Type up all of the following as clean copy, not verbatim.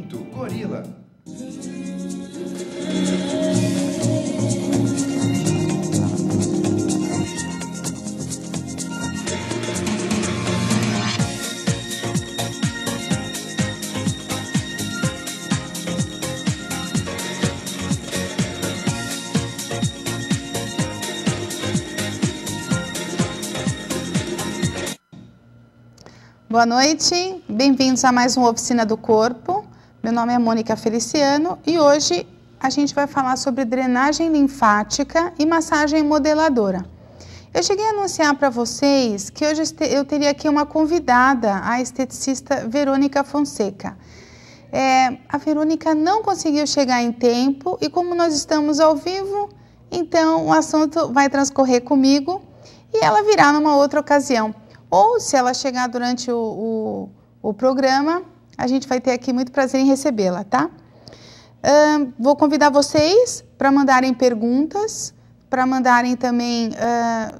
Gorila. Boa noite, bem-vindos a mais uma Oficina do Corpo. Meu nome é Mônica Feliciano e hoje a gente vai falar sobre drenagem linfática e massagem modeladora. Eu cheguei a anunciar para vocês que hoje eu teria aqui uma convidada, a esteticista Verônica Fonseca. A Verônica não conseguiu chegar em tempo e como nós estamos ao vivo, então o assunto vai transcorrer comigo e ela virá numa outra ocasião. Ou, se ela chegar durante o programa, a gente vai ter aqui muito prazer em recebê-la, tá? Vou convidar vocês para mandarem perguntas, para mandarem também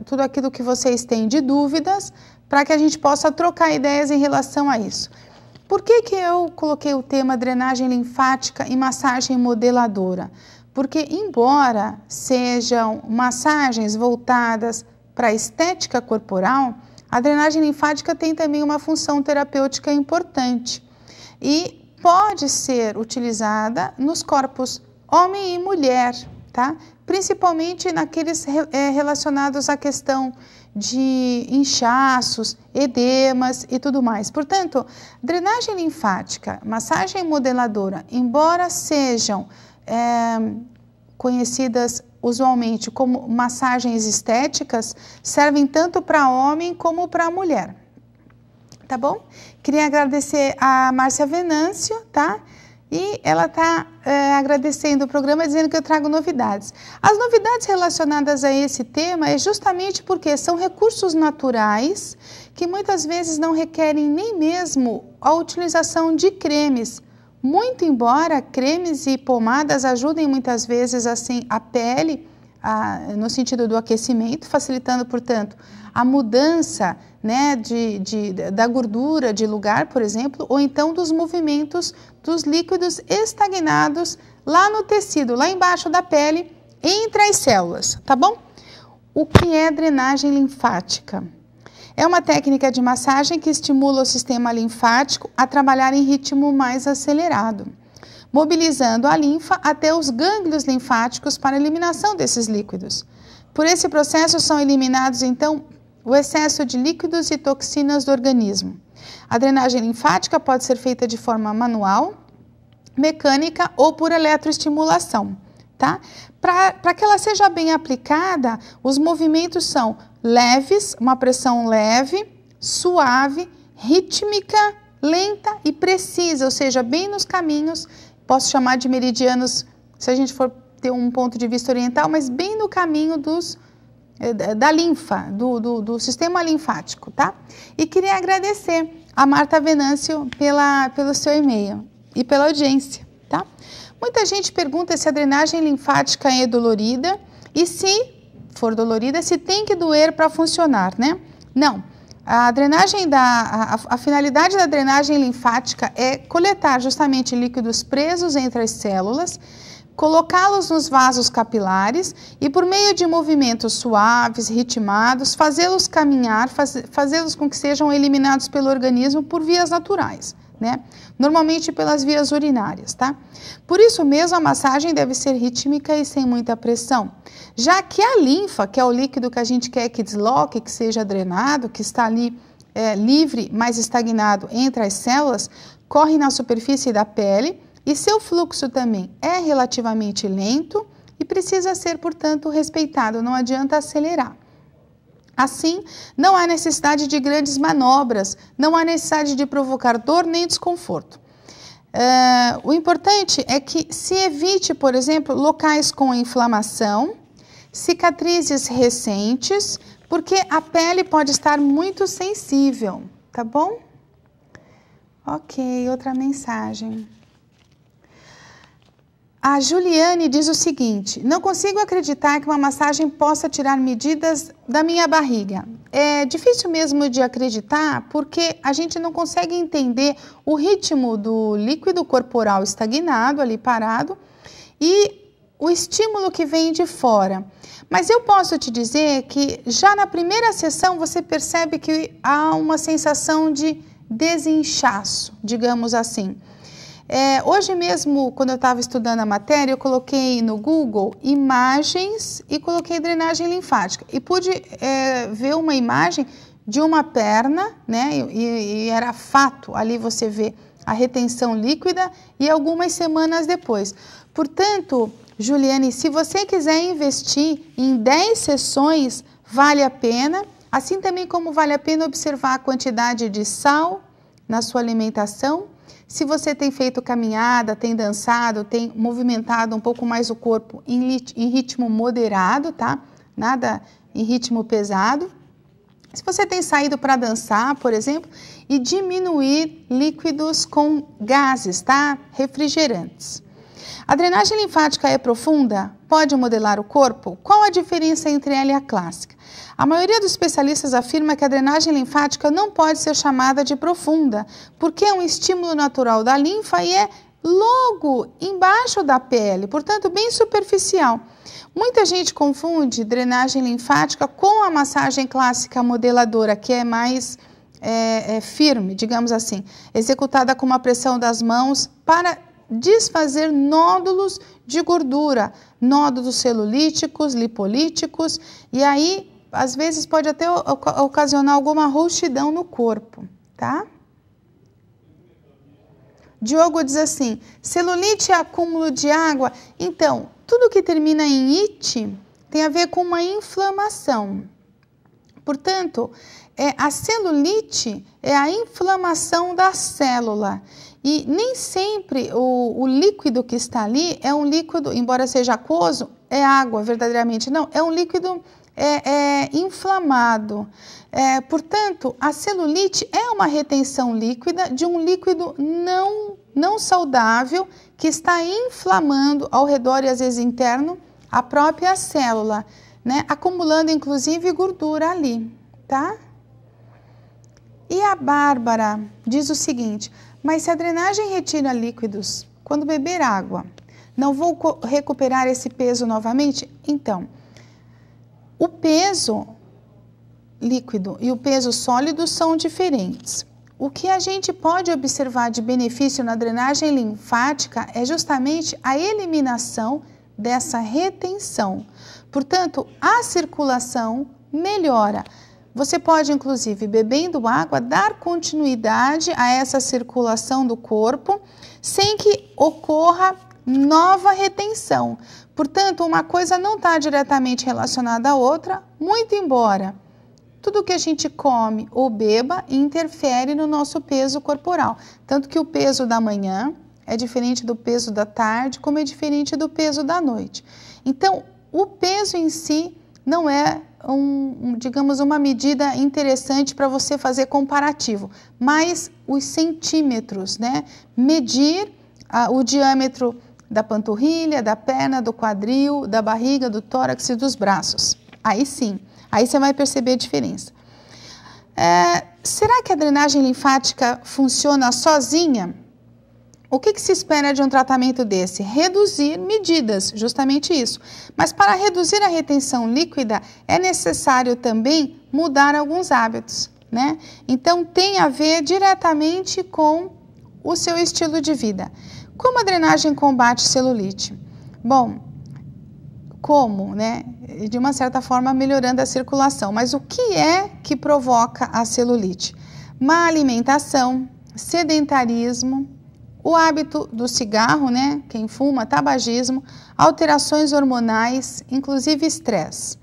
tudo aquilo que vocês têm de dúvidas, para que a gente possa trocar ideias em relação a isso. Por que que eu coloquei o tema drenagem linfática e massagem modeladora? Porque, embora sejam massagens voltadas para a estética corporal, a drenagem linfática tem também uma função terapêutica importante e pode ser utilizada nos corpos homem e mulher, tá? Principalmente naqueles relacionados à questão de inchaços, edemas e tudo mais. Portanto, drenagem linfática, massagem modeladora, embora sejam conhecidas usualmente como massagens estéticas, servem tanto para homem como para mulher, tá bom? Queria agradecer a Márcia Venâncio, tá? E ela está agradecendo o programa, dizendo que eu trago novidades. As novidades relacionadas a esse tema é justamente porque são recursos naturais que muitas vezes não requerem nem mesmo a utilização de cremes. Muito embora cremes e pomadas ajudem muitas vezes assim a pele, no sentido do aquecimento, facilitando, portanto, a mudança, né, da gordura de lugar, por exemplo, ou então dos movimentos dos líquidos estagnados lá no tecido, lá embaixo da pele, entre as células, tá bom? O que é drenagem linfática? É uma técnica de massagem que estimula o sistema linfático a trabalhar em ritmo mais acelerado, mobilizando a linfa até os gânglios linfáticos para a eliminação desses líquidos. Por esse processo são eliminados, então, o excesso de líquidos e toxinas do organismo. A drenagem linfática pode ser feita de forma manual, mecânica ou por eletroestimulação, tá? Para que ela seja bem aplicada, os movimentos são leves, uma pressão leve, suave, rítmica, lenta e precisa, ou seja, bem nos caminhos, posso chamar de meridianos, se a gente for ter um ponto de vista oriental, mas bem no caminho da linfa, do sistema linfático, tá? E queria agradecer a Marta Venâncio pelo seu e-mail e pela audiência, tá? Muita gente pergunta se a drenagem linfática é dolorida e se for dolorida, se tem que doer para funcionar, né? Não. A finalidade da drenagem linfática é coletar justamente líquidos presos entre as células, colocá-los nos vasos capilares e por meio de movimentos suaves, ritmados, fazê-los caminhar, fazê-los com que sejam eliminados pelo organismo por vias naturais, né? Normalmente pelas vias urinárias, tá? Por isso mesmo a massagem deve ser rítmica e sem muita pressão, já que a linfa, que é o líquido que a gente quer que desloque, que seja drenado, que está ali livre, mas estagnado entre as células, corre na superfície da pele e seu fluxo também é relativamente lento e precisa ser, portanto, respeitado, não adianta acelerar. Assim, não há necessidade de grandes manobras, não há necessidade de provocar dor nem desconforto. O importante é que se evite, por exemplo, locais com inflamação, cicatrizes recentes, porque a pele pode estar muito sensível, tá bom? Ok, outra mensagem. A Juliane diz o seguinte: não consigo acreditar que uma massagem possa tirar medidas da minha barriga. É difícil mesmo de acreditar porque a gente não consegue entender o ritmo do líquido corporal estagnado, ali parado, e o estímulo que vem de fora. Mas eu posso te dizer que já na primeira sessão você percebe que há uma sensação de desinchaço, digamos assim. Hoje mesmo, quando eu estava estudando a matéria, eu coloquei no Google imagens e coloquei drenagem linfática. E pude ver uma imagem de uma perna, né? E era fato, ali você vê a retenção líquida e algumas semanas depois. Portanto, Juliane, se você quiser investir em 10 sessões, vale a pena. Assim também como vale a pena observar a quantidade de sal na sua alimentação. Se você tem feito caminhada, tem dançado, tem movimentado um pouco mais o corpo em ritmo moderado, tá? Nada em ritmo pesado. Se você tem saído para dançar, por exemplo, e diminuir líquidos com gases, tá? Refrigerantes. A drenagem linfática é profunda? Pode modelar o corpo? Qual a diferença entre ela e a clássica? A maioria dos especialistas afirma que a drenagem linfática não pode ser chamada de profunda, porque é um estímulo natural da linfa e é logo embaixo da pele, portanto bem superficial. Muita gente confunde drenagem linfática com a massagem clássica modeladora, que é mais firme, digamos assim, executada com uma pressão das mãos para desfazer nódulos de gordura, nódulos celulíticos, lipolíticos, e aí às vezes pode até ocasionar alguma roxidão no corpo, tá? Diogo diz assim: celulite é acúmulo de água? Então, tudo que termina em ite tem a ver com uma inflamação. Portanto, a celulite é a inflamação da célula. E nem sempre o líquido que está ali é um líquido, embora seja aquoso, é água, verdadeiramente não, é um líquido inflamado. Portanto, a celulite é uma retenção líquida de um líquido não saudável que está inflamando ao redor e às vezes interno a própria célula, né? Acumulando inclusive gordura ali, tá? E a Bárbara diz o seguinte: mas se a drenagem retira líquidos quando beber água, não vou recuperar esse peso novamente? Então, o peso líquido e o peso sólido são diferentes. O que a gente pode observar de benefício na drenagem linfática é justamente a eliminação dessa retenção. Portanto, a circulação melhora. Você pode, inclusive, bebendo água, dar continuidade a essa circulação do corpo sem que ocorra nova retenção. Portanto, uma coisa não está diretamente relacionada à outra, muito embora tudo que a gente come ou beba interfere no nosso peso corporal. Tanto que o peso da manhã é diferente do peso da tarde, como é diferente do peso da noite. Então, o peso em si não é digamos, uma medida interessante para você fazer comparativo, mas os centímetros, né? Medir o diâmetro da panturrilha, da perna, do quadril, da barriga, do tórax e dos braços. Aí sim, aí você vai perceber a diferença. Será que a drenagem linfática funciona sozinha? O que se espera de um tratamento desse? Reduzir medidas, justamente isso. Mas para reduzir a retenção líquida, é necessário também mudar alguns hábitos, né? Então, tem a ver diretamente com o seu estilo de vida. Como a drenagem combate celulite? Bom, como, né? De uma certa forma, melhorando a circulação. Mas o que é que provoca a celulite? Má alimentação, sedentarismo, o hábito do cigarro, né? Quem fuma, tabagismo, alterações hormonais, inclusive estresse.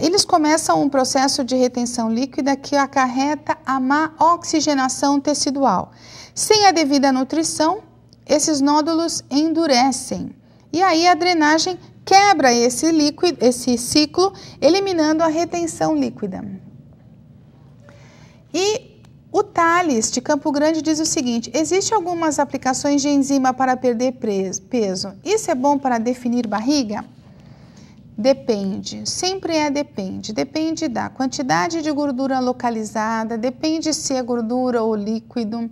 Eles começam um processo de retenção líquida que acarreta a má oxigenação tecidual. Sem a devida nutrição, esses nódulos endurecem. E aí a drenagem quebra esse ciclo, eliminando a retenção líquida. E O Thales, de Campo Grande, diz o seguinte: existem algumas aplicações de enzima para perder peso. Isso é bom para definir barriga? Depende, sempre depende. Depende da quantidade de gordura localizada, depende se é gordura ou líquido,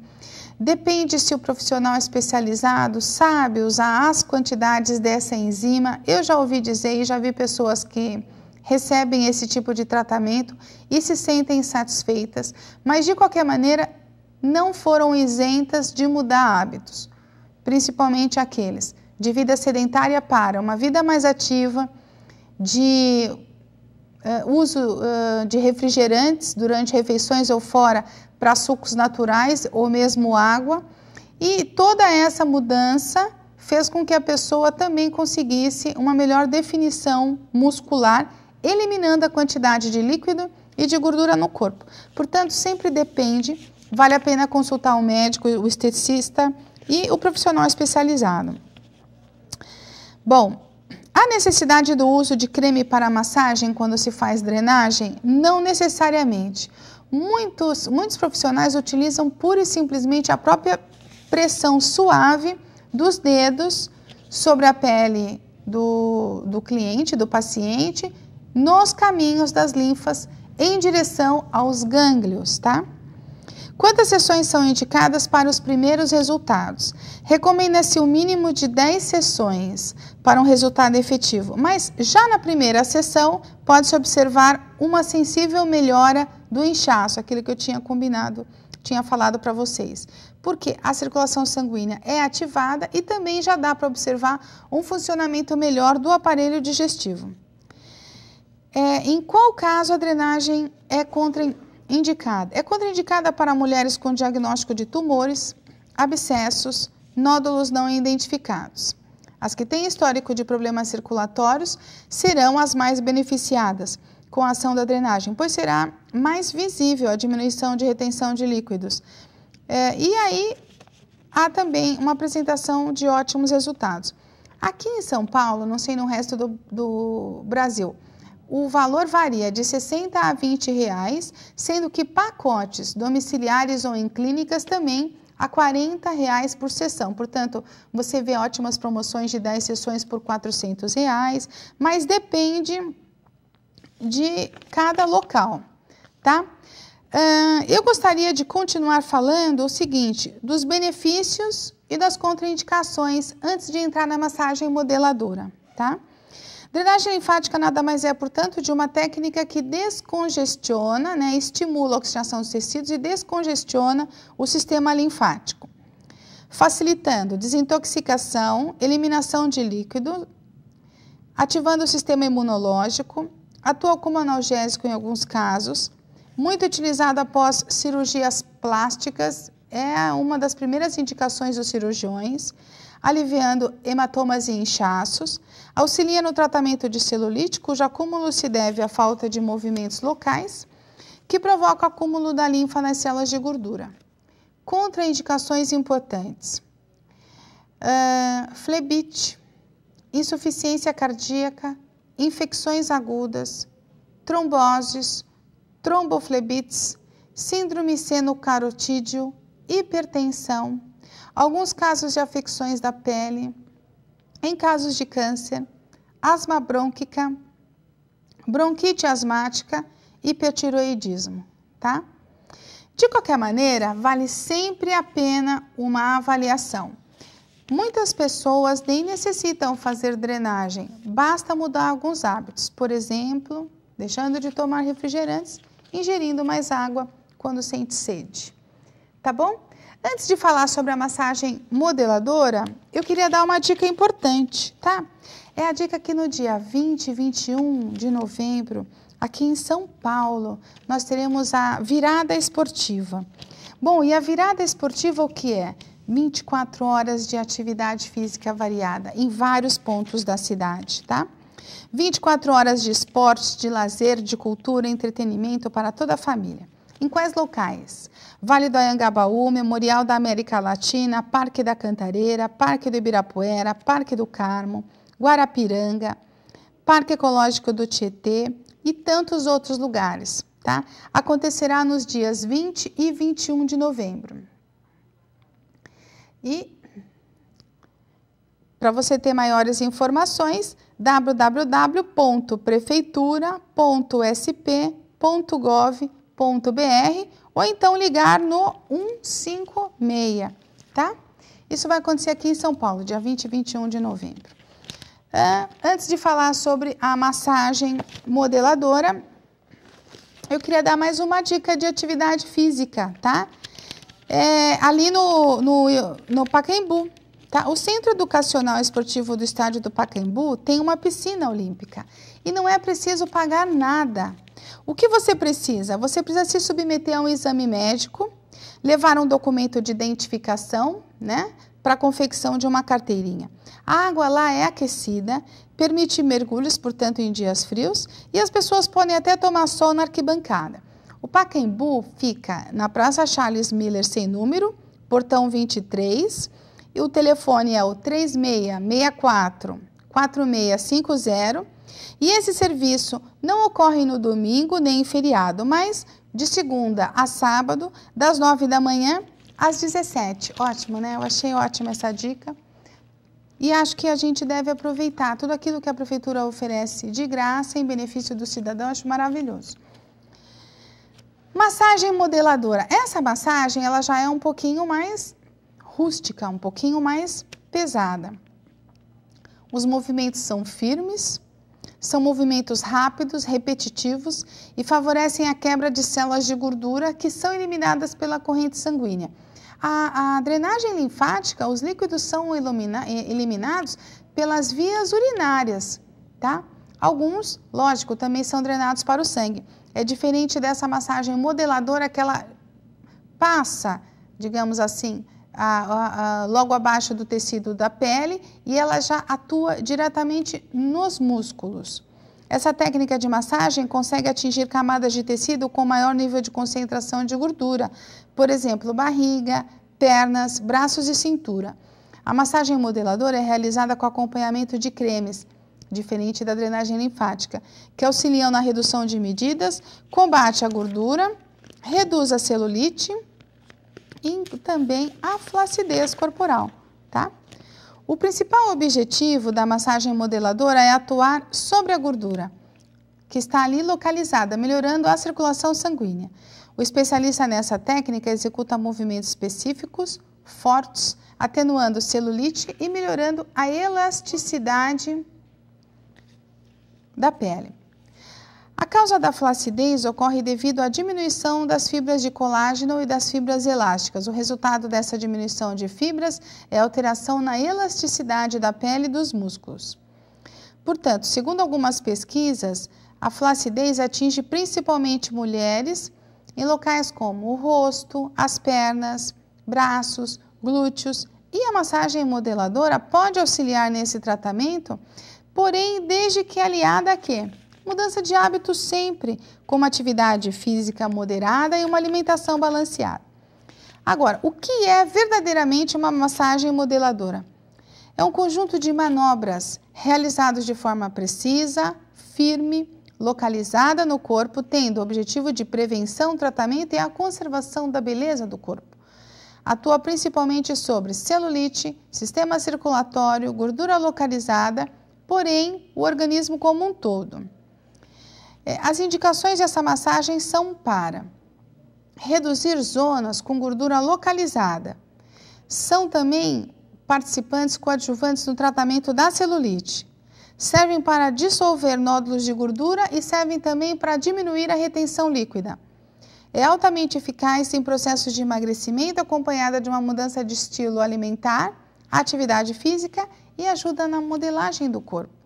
depende se o profissional especializado sabe usar as quantidades dessa enzima. Eu já ouvi dizer e já vi pessoas que recebem esse tipo de tratamento e se sentem satisfeitas, mas de qualquer maneira não foram isentas de mudar hábitos, principalmente aqueles de vida sedentária para uma vida mais ativa, de uso de refrigerantes durante refeições ou fora para sucos naturais ou mesmo água, e toda essa mudança fez com que a pessoa também conseguisse uma melhor definição muscular, eliminando a quantidade de líquido e de gordura no corpo. Portanto, sempre depende, vale a pena consultar o médico, o esteticista e o profissional especializado. Bom, a necessidade do uso de creme para massagem quando se faz drenagem? Não necessariamente. Muitos profissionais utilizam pura e simplesmente a própria pressão suave dos dedos sobre a pele do cliente, do paciente, nos caminhos das linfas em direção aos gânglios, tá? Quantas sessões são indicadas para os primeiros resultados? Recomenda-se o mínimo de 10 sessões para um resultado efetivo, mas já na primeira sessão pode-se observar uma sensível melhora do inchaço, aquilo que eu tinha falado para vocês, porque a circulação sanguínea é ativada e também já dá para observar um funcionamento melhor do aparelho digestivo. Em qual caso a drenagem é contraindicada? É contraindicada para mulheres com diagnóstico de tumores, abscessos, nódulos não identificados. As que têm histórico de problemas circulatórios serão as mais beneficiadas com a ação da drenagem, pois será mais visível a diminuição de retenção de líquidos. E aí há também uma apresentação de ótimos resultados. Aqui em São Paulo, não sei no resto do Brasil, o valor varia de R$ 60 a R$ 20, sendo que pacotes domiciliares ou em clínicas também a R$ 40 por sessão. Portanto, você vê ótimas promoções de 10 sessões por R$ 400, mas depende de cada local, tá? Eu gostaria de continuar falando o seguinte, dos benefícios e das contraindicações antes de entrar na massagem modeladora, tá? Drenagem linfática nada mais é, portanto, de uma técnica que descongestiona, estimula a oxigenação dos tecidos e descongestiona o sistema linfático, facilitando desintoxicação, eliminação de líquido, ativando o sistema imunológico, atua como analgésico em alguns casos, muito utilizado após cirurgias plásticas, é uma das primeiras indicações dos cirurgiões, aliviando hematomas e inchaços, auxilia no tratamento de celulite, cujo acúmulo se deve à falta de movimentos locais, que provoca o acúmulo da linfa nas células de gordura. Contraindicações importantes: flebite, insuficiência cardíaca, infecções agudas, tromboses, tromboflebites, síndrome seno-carotídeo, hipertensão, alguns casos de afecções da pele, em casos de câncer, asma brônquica, bronquite asmática, hipertiroidismo, tá? De qualquer maneira, vale sempre a pena uma avaliação. Muitas pessoas nem necessitam fazer drenagem, basta mudar alguns hábitos, por exemplo, deixando de tomar refrigerantes, ingerindo mais água quando sente sede, tá bom? Antes de falar sobre a massagem modeladora, eu queria dar uma dica importante, tá? É a dica que no dia 20 e 21 de novembro, aqui em São Paulo, nós teremos a virada esportiva. Bom, e a virada esportiva o que é? 24 horas de atividade física variada em vários pontos da cidade, tá? 24 horas de esporte, de lazer, de cultura, entretenimento para toda a família. Em quais locais? Vale do Anhangabaú, Memorial da América Latina, Parque da Cantareira, Parque do Ibirapuera, Parque do Carmo, Guarapiranga, Parque Ecológico do Tietê e tantos outros lugares. tá? Acontecerá nos dias 20 e 21 de novembro. E para você ter maiores informações, www.prefeitura.sp.gov.br ou então ligar no 156, tá? Isso vai acontecer aqui em São Paulo, dia 20 e 21 de novembro. Antes de falar sobre a massagem modeladora, eu queria dar mais uma dica de atividade física, tá? Ali no Pacaembu, tá? O Centro Educacional Esportivo do Estádio do Pacaembu tem uma piscina olímpica e não é preciso pagar nada. O que você precisa? Você precisa se submeter a um exame médico, levar um documento de identificação, né, para a confecção de uma carteirinha. A água lá é aquecida, permite mergulhos, portanto, em dias frios, e as pessoas podem até tomar sol na arquibancada. O Pacaembu fica na Praça Charles Miller, sem número, portão 23, e o telefone é o 3664-4650, e esse serviço não ocorre no domingo nem em feriado, mas de segunda a sábado, das 9 da manhã às 17. Ótimo, né? Eu achei ótima essa dica. E acho que a gente deve aproveitar tudo aquilo que a Prefeitura oferece de graça em benefício do cidadão. Acho maravilhoso. Massagem modeladora. Essa massagem, ela já é um pouquinho mais rústica, um pouquinho mais pesada. Os movimentos são firmes, são movimentos rápidos, repetitivos e favorecem a quebra de células de gordura que são eliminadas pela corrente sanguínea. A drenagem linfática, os líquidos são eliminados pelas vias urinárias, tá? Alguns, lógico, também são drenados para o sangue. É diferente dessa massagem modeladora que ela passa, digamos assim, logo abaixo do tecido da pele e ela já atua diretamente nos músculos. Essa técnica de massagem consegue atingir camadas de tecido com maior nível de concentração de gordura, por exemplo, barriga, pernas, braços e cintura. A massagem modeladora é realizada com acompanhamento de cremes, diferente da drenagem linfática, que auxiliam na redução de medidas, combate a gordura, reduz a celulite e também a flacidez corporal, tá? O principal objetivo da massagem modeladora é atuar sobre a gordura, que está ali localizada, melhorando a circulação sanguínea. O especialista nessa técnica executa movimentos específicos, fortes, atenuando celulite e melhorando a elasticidade da pele. A causa da flacidez ocorre devido à diminuição das fibras de colágeno e das fibras elásticas. O resultado dessa diminuição de fibras é alteração na elasticidade da pele e dos músculos. Portanto, segundo algumas pesquisas, a flacidez atinge principalmente mulheres em locais como o rosto, as pernas, braços, glúteos, e a massagem modeladora pode auxiliar nesse tratamento, porém, desde que aliada a quê? Mudança de hábitos sempre, com uma atividade física moderada e uma alimentação balanceada. Agora, o que é verdadeiramente uma massagem modeladora? É um conjunto de manobras realizados de forma precisa, firme, localizada no corpo, tendo o objetivo de prevenção, tratamento e a conservação da beleza do corpo. Atua principalmente sobre celulite, sistema circulatório, gordura localizada, porém, o organismo como um todo. As indicações dessa massagem são para reduzir zonas com gordura localizada. São também participantes coadjuvantes no tratamento da celulite. Servem para dissolver nódulos de gordura e servem também para diminuir a retenção líquida. É altamente eficaz em processos de emagrecimento acompanhada de uma mudança de estilo alimentar, atividade física e ajuda na modelagem do corpo.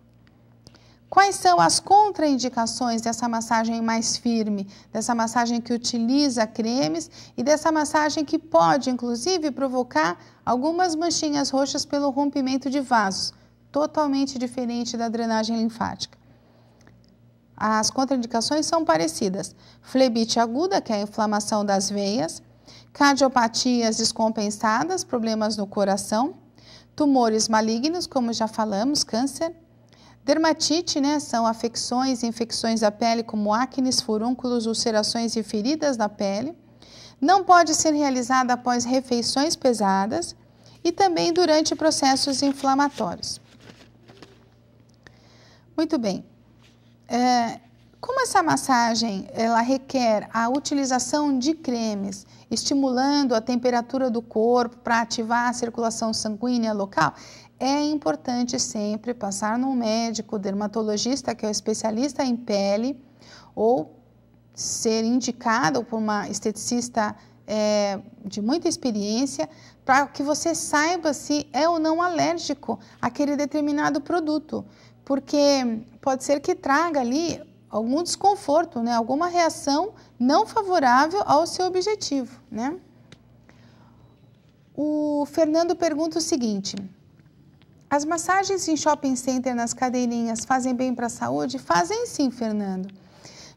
Quais são as contraindicações dessa massagem mais firme, dessa massagem que utiliza cremes e dessa massagem que pode, inclusive, provocar algumas manchinhas roxas pelo rompimento de vasos, totalmente diferente da drenagem linfática? As contraindicações são parecidas: flebite aguda, que é a inflamação das veias, cardiopatias descompensadas, problemas no coração, tumores malignos, como já falamos, câncer, Dermatite, né, são afecções e infecções da pele como acnes, furúnculos, ulcerações e feridas da pele. Não pode ser realizada após refeições pesadas e também durante processos inflamatórios. Muito bem. Como essa massagem ela requer a utilização de cremes, estimulando a temperatura do corpo para ativar a circulação sanguínea local, é importante sempre passar num médico dermatologista, que é o especialista em pele, ou ser indicado por uma esteticista de muita experiência, para que você saiba se é ou não alérgico àquele determinado produto, porque pode ser que traga ali algum desconforto, né? Alguma reação não favorável ao seu objetivo, né? O Fernando pergunta o seguinte: as massagens em shopping center nas cadeirinhas fazem bem para a saúde? Fazem sim, Fernando.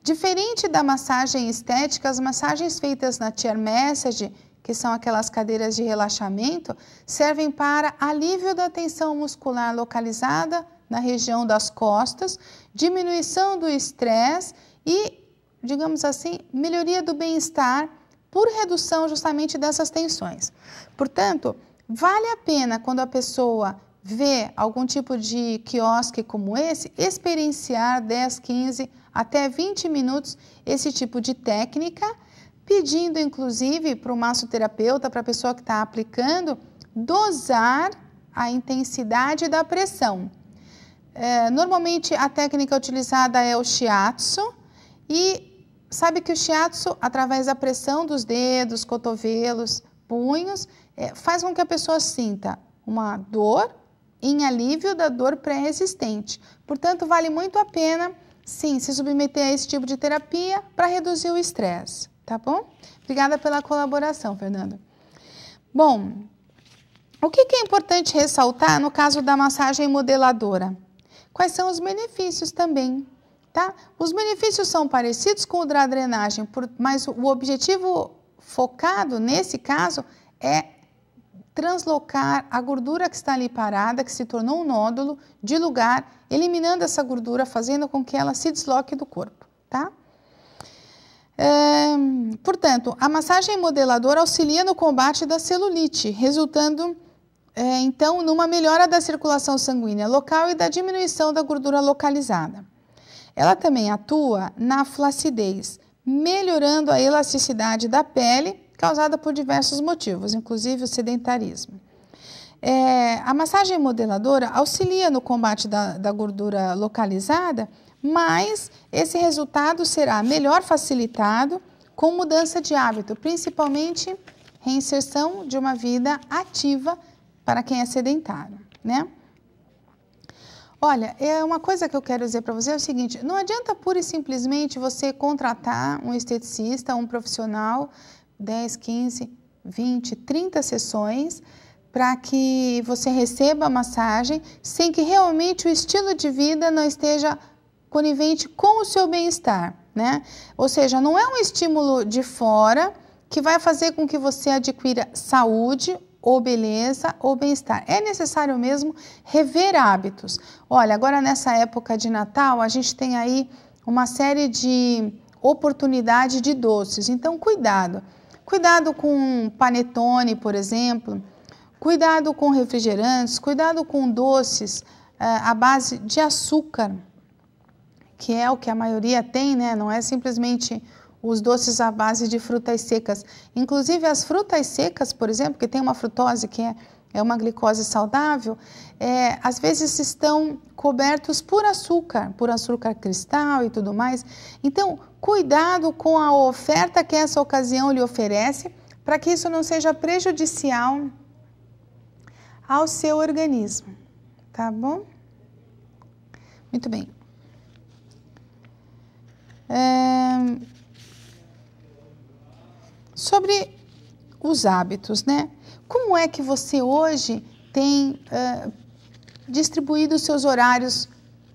Diferente da massagem estética, as massagens feitas na chair massage, que são aquelas cadeiras de relaxamento, servem para alívio da tensão muscular localizada na região das costas, diminuição do estresse e, digamos assim, melhoria do bem-estar por redução justamente dessas tensões. Portanto, vale a pena quando a pessoa vê algum tipo de quiosque como esse, experienciar 10, 15 até 20 minutos esse tipo de técnica, pedindo inclusive para o massoterapeuta, para a pessoa que está aplicando, dosar a intensidade da pressão. Normalmente a técnica utilizada é o shiatsu e sabe que o shiatsu, através da pressão dos dedos, cotovelos, punhos, faz com que a pessoa sinta uma dor em alívio da dor pré-existente. Portanto, vale muito a pena, sim, se submeter a esse tipo de terapia para reduzir o estresse, tá bom? Obrigada pela colaboração, Fernando. Bom, o que é importante ressaltar no caso da massagem modeladora? Quais são os benefícios também, tá? Os benefícios são parecidos com o da drenagem, mas o objetivo focado nesse caso é translocar a gordura que está ali parada, que se tornou um nódulo, de lugar, eliminando essa gordura, fazendo com que ela se desloque do corpo, tá? Portanto, a massagem modeladora auxilia no combate da celulite, resultando então numa melhora da circulação sanguínea local e da diminuição da gordura localizada. Ela também atua na flacidez, melhorando a elasticidade da pele, causada por diversos motivos, inclusive o sedentarismo. A massagem modeladora auxilia no combate da gordura localizada, mas esse resultado será melhor facilitado com mudança de hábito, principalmente reinserção de uma vida ativa para quem é sedentário, né? Olha, uma coisa que eu quero dizer para você é o seguinte: não adianta pura e simplesmente você contratar um esteticista, um profissional, 10, 15, 20, 30 sessões para que você receba a massagem sem que realmente o estilo de vida não esteja conivente com o seu bem-estar, né? Ou seja, não é um estímulo de fora que vai fazer com que você adquira saúde ou beleza ou bem-estar. É necessário mesmo rever hábitos. Olha, agora nessa época de Natal, a gente tem aí uma série de oportunidades de doces, então cuidado. Cuidado com panetone, por exemplo, cuidado com refrigerantes, cuidado com doces à base de açúcar, que é o que a maioria tem, né? Não é simplesmente os doces à base de frutas secas. Inclusive as frutas secas, por exemplo, que tem uma frutose que é uma glicose saudável, às vezes estão cobertos por açúcar cristal e tudo mais. Então, cuidado com a oferta que essa ocasião lhe oferece, para que isso não seja prejudicial ao seu organismo, tá bom? Muito bem. Sobre os hábitos, né? Como é que você hoje tem distribuído os seus horários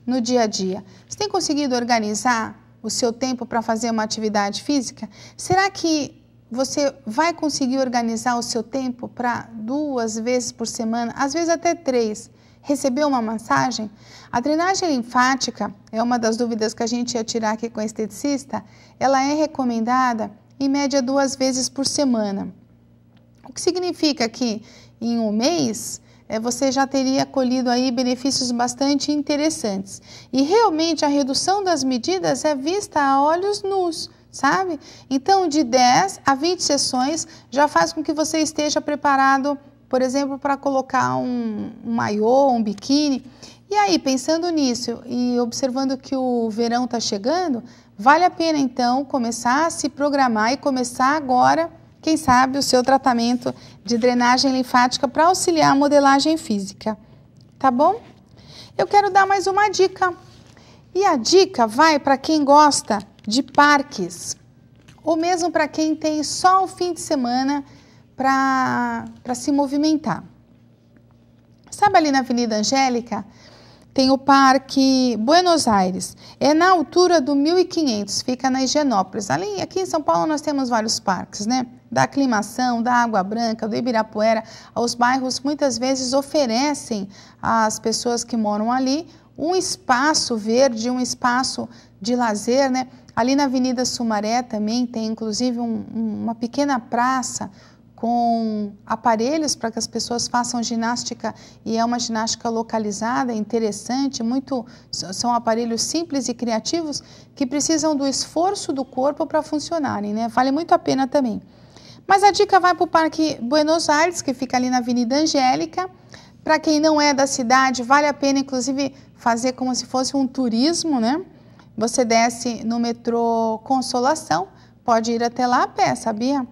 no dia a dia? Você tem conseguido organizar o seu tempo para fazer uma atividade física? Será que você vai conseguir organizar o seu tempo para 2 vezes por semana, às vezes até 3, recebeu uma massagem? A drenagem linfática, é uma das dúvidas que a gente ia tirar aqui com a esteticista, ela é recomendada em média 2 vezes por semana. O que significa que em um mês você já teria colhido aí benefícios bastante interessantes. E realmente a redução das medidas é vista a olhos nus, sabe? Então de 10 a 20 sessões já faz com que você esteja preparado, por exemplo, para colocar um maiô, um biquíni. E aí, pensando nisso e observando que o verão está chegando, vale a pena então começar a se programar e começar agora, quem sabe, o seu tratamento de drenagem linfática para auxiliar a modelagem física, tá bom? Eu quero dar mais uma dica. E a dica vai para quem gosta de parques, ou mesmo para quem tem só o fim de semana para se movimentar. Sabe ali na Avenida Angélica? Tem o Parque Buenos Aires, é na altura do 1500, fica na Higienópolis. Aqui em São Paulo nós temos vários parques, né? Da Aclimação, da Água Branca, do Ibirapuera. Os bairros muitas vezes oferecem às pessoas que moram ali um espaço verde, um espaço de lazer, né? Ali na Avenida Sumaré também tem inclusive uma pequena praça com aparelhos para que as pessoas façam ginástica, e é uma ginástica localizada, interessante, são aparelhos simples e criativos que precisam do esforço do corpo para funcionarem, né? Vale muito a pena também. Mas a dica vai para o Parque Buenos Aires, que fica ali na Avenida Angélica. Para quem não é da cidade, vale a pena inclusive fazer como se fosse um turismo, né? Você desce no metrô Consolação, pode ir até lá a pé, sabia?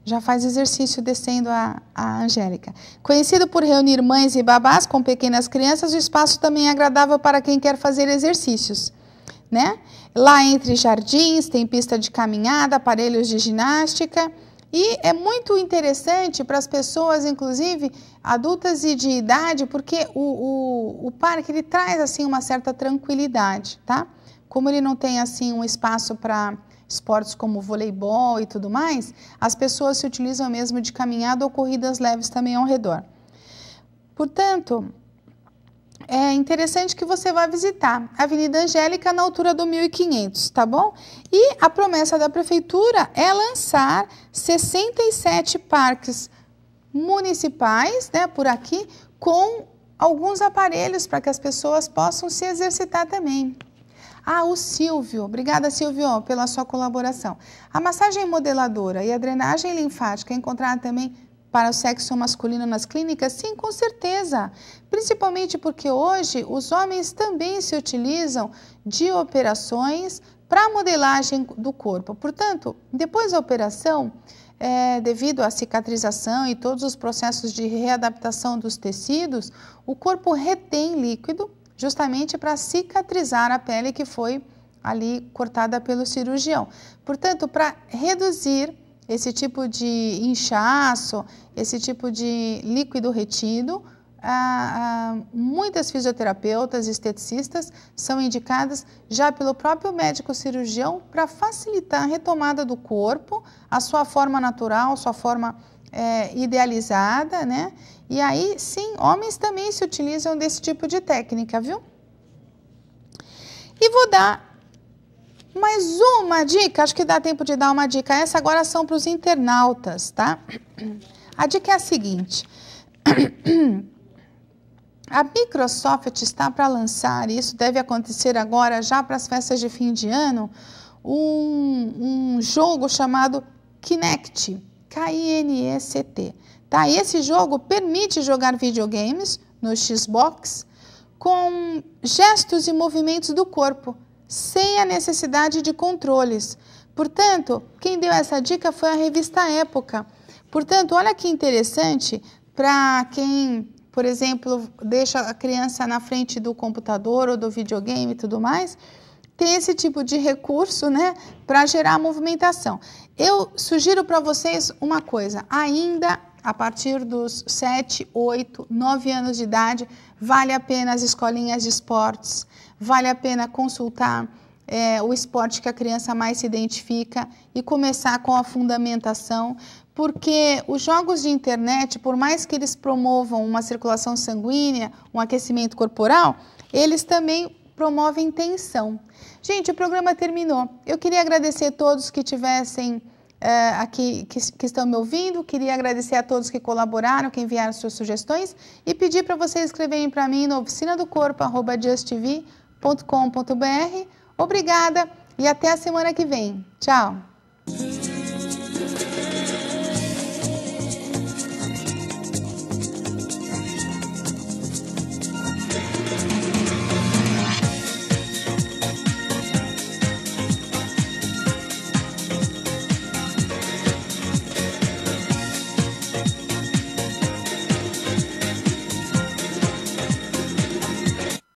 Já faz exercício descendo a Angélica. Conhecido por reunir mães e babás com pequenas crianças, o espaço também é agradável para quem quer fazer exercícios, né? Lá entre jardins, tem pista de caminhada, aparelhos de ginástica, e é muito interessante para as pessoas, inclusive adultas e de idade, porque o parque ele traz assim uma certa tranquilidade, tá? Como ele não tem assim um espaço para esportes como voleibol e tudo mais, as pessoas se utilizam mesmo de caminhada ou corridas leves também ao redor. Portanto, é interessante que você vá visitar a Avenida Angélica na altura do 1500, tá bom? E a promessa da prefeitura é lançar 67 parques municipais, né, por aqui, com alguns aparelhos para que as pessoas possam se exercitar também. O Silvio, obrigada Silvio pela sua colaboração. A massagem modeladora e a drenagem linfática é encontrada também para o sexo masculino nas clínicas? Sim, com certeza. Principalmente porque hoje os homens também se utilizam de operações para modelagem do corpo. Portanto, depois da operação, devido à cicatrização e todos os processos de readaptação dos tecidos, o corpo retém líquido justamente para cicatrizar a pele que foi ali cortada pelo cirurgião. Portanto, para reduzir esse tipo de inchaço, esse tipo de líquido retido, muitas fisioterapeutas e esteticistas são indicadas já pelo próprio médico cirurgião para facilitar a retomada do corpo, a sua forma natural, sua forma idealizada, né? E aí, sim, homens também se utilizam desse tipo de técnica, viu? E vou dar mais uma dica, acho que dá tempo de dar uma dica. Essa agora são para os internautas, tá? A dica é a seguinte. A Microsoft está para lançar, e isso deve acontecer agora já para as festas de fim de ano, um jogo chamado Kinect, K-I-N-E-C-T. Tá? Esse jogo permite jogar videogames no Xbox com gestos e movimentos do corpo, sem a necessidade de controles. Portanto, quem deu essa dica foi a revista Época. Portanto, olha que interessante para quem, por exemplo, deixa a criança na frente do computador ou do videogame e tudo mais, tem esse tipo de recurso, né, para gerar movimentação. Eu sugiro para vocês uma coisa, ainda a partir dos 7, 8, 9 anos de idade, vale a pena as escolinhas de esportes, vale a pena consultar o esporte que a criança mais se identifica e começar com a fundamentação, porque os jogos de internet, por mais que eles promovam uma circulação sanguínea, um aquecimento corporal, eles também promovem tensão. Gente, o programa terminou. Eu queria agradecer a todos que tivessem aqui, que estão me ouvindo, queria agradecer a todos que colaboraram, que enviaram suas sugestões e pedir para vocês escreverem para mim no oficinadocorpo@justtv.com.br. Obrigada e até a semana que vem. Tchau!